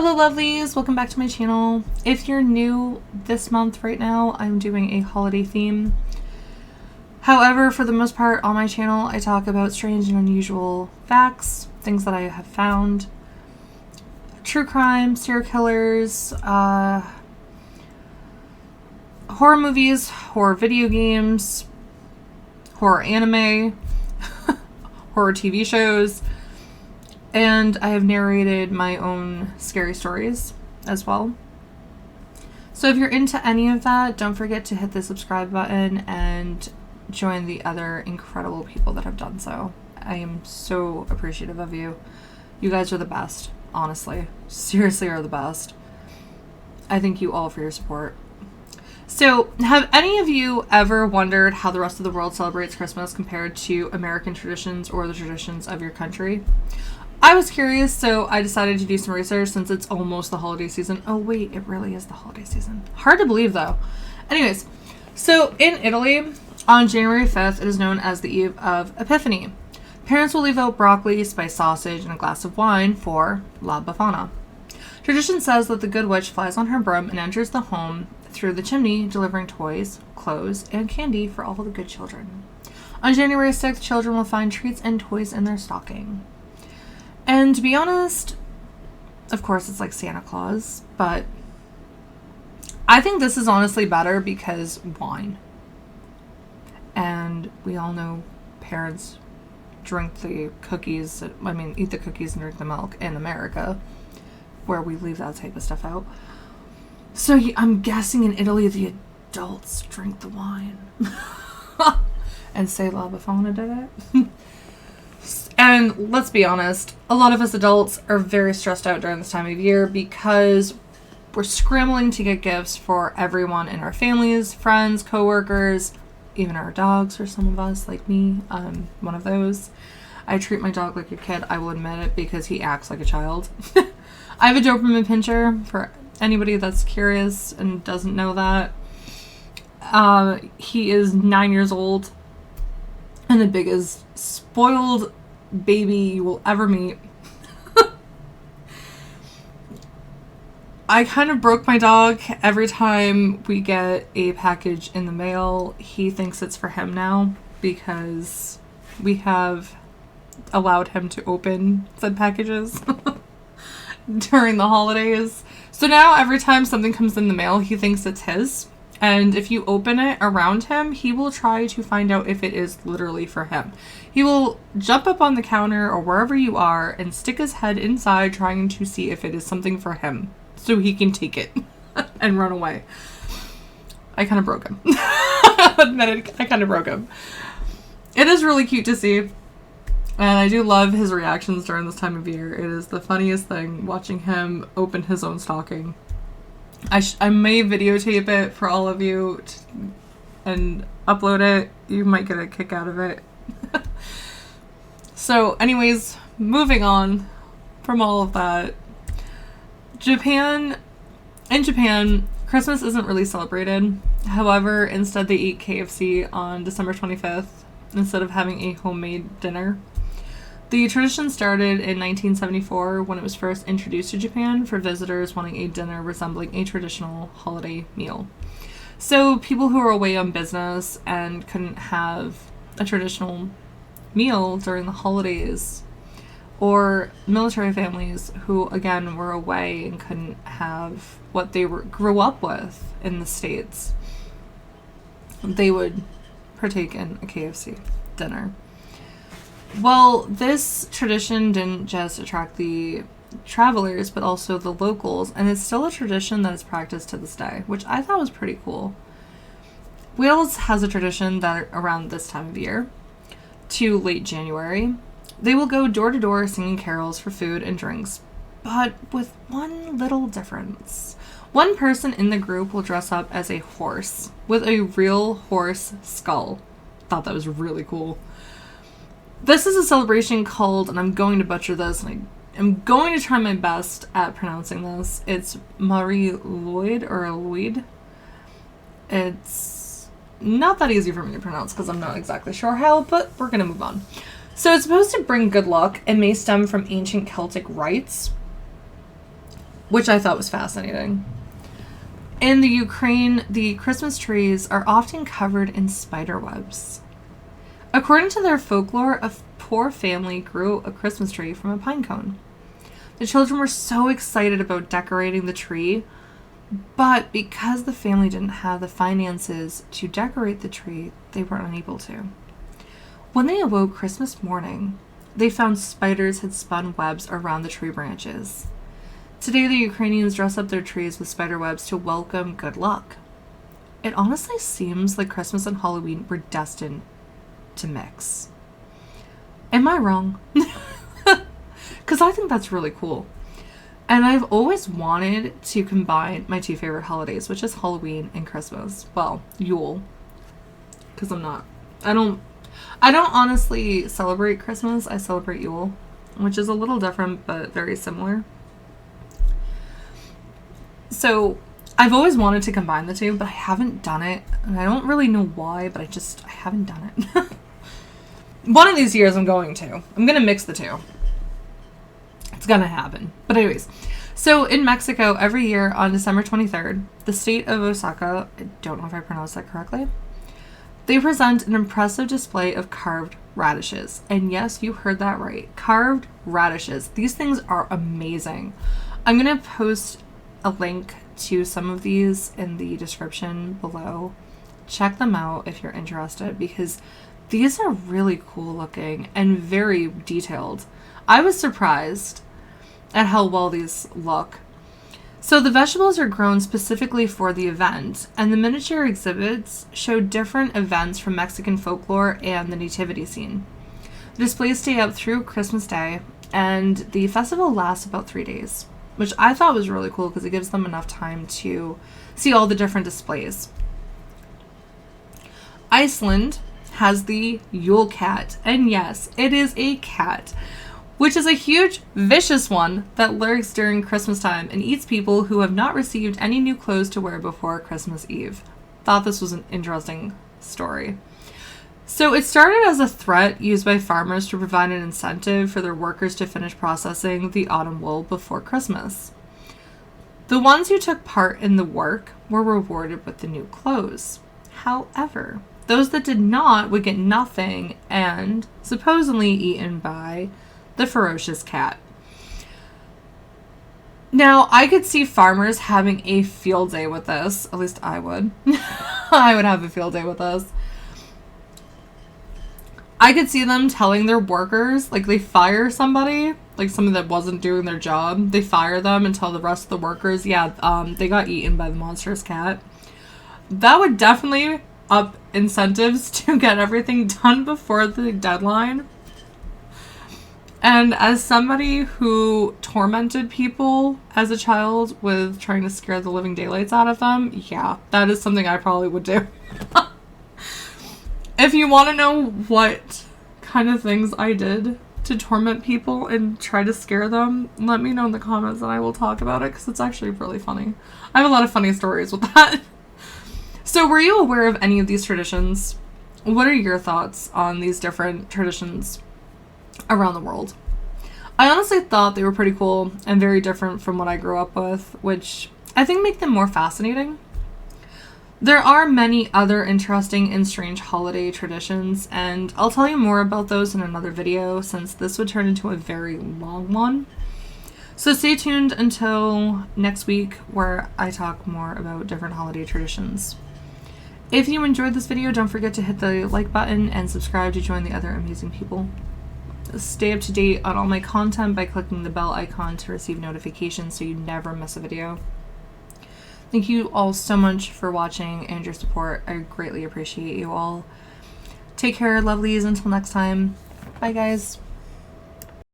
Hello lovelies, welcome back to my channel. If you're new this month right now, I'm doing a holiday theme. However, for the most part on my channel, I talk about strange and unusual facts, things that I have found, true crime, serial killers, horror movies, horror video games, horror anime, horror TV shows, and I have narrated my own scary stories as well. So if you're into any of that, don't forget to hit the subscribe button and join the other incredible people that have done so. I am so appreciative of you. You guys are the best, honestly. Seriously are the best. I thank you all for your support. So, have any of you ever wondered how the rest of the world celebrates Christmas compared to American traditions or the traditions of your country? I was curious, so I decided to do some research since it's almost the holiday season. Oh wait, it really is the holiday season. Hard to believe though. Anyways, so in Italy, on January 5th, it is known as the Eve of Epiphany. Parents will leave out broccoli, spiced sausage, and a glass of wine for La Befana. Tradition says that the Good Witch flies on her broom and enters the home through the chimney, delivering toys, clothes, and candy for all the good children. On January 6th, children will find treats and toys in their stocking. And to be honest, of course it's like Santa Claus, but I think this is honestly better because wine. And we all know parents drink the cookies, eat the cookies and drink the milk in America, where we leave that type of stuff out. So I'm guessing in Italy the adults drink the wine. And say La Befana did it. And let's be honest, a lot of us adults are very stressed out during this time of year because we're scrambling to get gifts for everyone in our families, friends, coworkers, even our dogs for some of us, like me. I'm one of those. I treat my dog like a kid, I will admit it, because he acts like a child. I have a Doberman Pinscher, for anybody that's curious and doesn't know that. He is 9 years old and the biggest spoiled baby you will ever meet. I kind of broke my dog. Every time we get a package in the mail, he thinks it's for him now because we have allowed him to open said packages during the holidays. So now every time something comes in the mail, he thinks it's his. And if you open it around him, he will try to find out if it is literally for him. He will jump up on the counter or wherever you are and stick his head inside trying to see if it is something for him so he can take it and run away. I kind of broke him. I'll admit it, I kind of broke him. It is really cute to see. And I do love his reactions during this time of year. It is the funniest thing watching him open his own stocking. I may videotape it for all of you and upload it. You might get a kick out of it. So anyways, moving on from all of that. In Japan, Christmas isn't really celebrated. However, instead they eat KFC on December 25th instead of having a homemade dinner. The tradition started in 1974 when it was first introduced to Japan for visitors wanting a dinner resembling a traditional holiday meal. So people who were away on business and couldn't have a traditional meal during the holidays, or military families who again were away and couldn't have what they grew up with in the States, they would partake in a KFC dinner. Well, this tradition didn't just attract the travelers, but also the locals, and it's still a tradition that is practiced to this day, which I thought was pretty cool. Wales has a tradition that around this time of year, to late January, they will go door to door singing carols for food and drinks, but with one little difference. One person in the group will dress up as a horse, with a real horse skull. Thought that was really cool. This is a celebration called, and I'm going to butcher this, and I'm going to try my best at pronouncing this. It's Lwyd or Lwyd. It's not that easy for me to pronounce because I'm not exactly sure how, but we're going to move on. So it's supposed to bring good luck and may stem from ancient Celtic rites. which I thought was fascinating. In the Ukraine, the Christmas trees are often covered in spider webs. According to their folklore, a poor family grew a Christmas tree from a pine cone. The children were so excited about decorating the tree, but because the family didn't have the finances to decorate the tree, they were unable to. When they awoke Christmas morning, they found spiders had spun webs around the tree branches. Today, the Ukrainians dress up their trees with spider webs to welcome good luck. It honestly seems like Christmas and Halloween were destined to mix. Am I wrong? Because I think that's really cool. And I've always wanted to combine my two favorite holidays, which is Halloween and Christmas. Well, Yule. Because I don't honestly celebrate Christmas. I celebrate Yule, which is a little different, but very similar. So I've always wanted to combine the two, but I haven't done it. And I don't really know why, but I haven't done it. One of these years I'm going to. I'm going to mix the two. It's going to happen. But anyways, so in Mexico, every year on December 23rd, the state of Oaxaca, I don't know if I pronounced that correctly, they present an impressive display of carved radishes. And yes, you heard that right. Carved radishes. These things are amazing. I'm going to post a link to some of these in the description below. Check them out if you're interested, because these are really cool looking and very detailed. I was surprised at how well these look. So the vegetables are grown specifically for the event, and the miniature exhibits show different events from Mexican folklore and the nativity scene. The displays stay up through Christmas Day, and the festival lasts about 3 days, which I thought was really cool because it gives them enough time to see all the different displays. Iceland has the Yule Cat, and yes, it is a cat, which is a huge, vicious one that lurks during Christmas time and eats people who have not received any new clothes to wear before Christmas Eve. Thought this was an interesting story. So it started as a threat used by farmers to provide an incentive for their workers to finish processing the autumn wool before Christmas. The ones who took part in the work were rewarded with the new clothes. However, those that did not would get nothing and supposedly eaten by the ferocious cat. Now, I could see farmers having a field day with this. At least I would. I would have a field day with this. I could see them telling their workers, like they fire somebody, like somebody that wasn't doing their job. They fire them and tell the rest of the workers, they got eaten by the monstrous cat. That would definitely up incentives to get everything done before the deadline. And as somebody who tormented people as a child with trying to scare the living daylights out of them, yeah, that is something I probably would do. If you want to know what kind of things I did to torment people and try to scare them, let me know in the comments and I will talk about it because it's actually really funny. I have a lot of funny stories with that. So were you aware of any of these traditions? What are your thoughts on these different traditions around the world? I honestly thought they were pretty cool and very different from what I grew up with, which I think make them more fascinating. There are many other interesting and strange holiday traditions, and I'll tell you more about those in another video since this would turn into a very long one. So stay tuned until next week where I talk more about different holiday traditions. If you enjoyed this video, don't forget to hit the like button and subscribe to join the other amazing people. Stay up to date on all my content by clicking the bell icon to receive notifications so you never miss a video. Thank you all so much for watching and your support. I greatly appreciate you all. Take care, lovelies. Until next time. Bye, guys.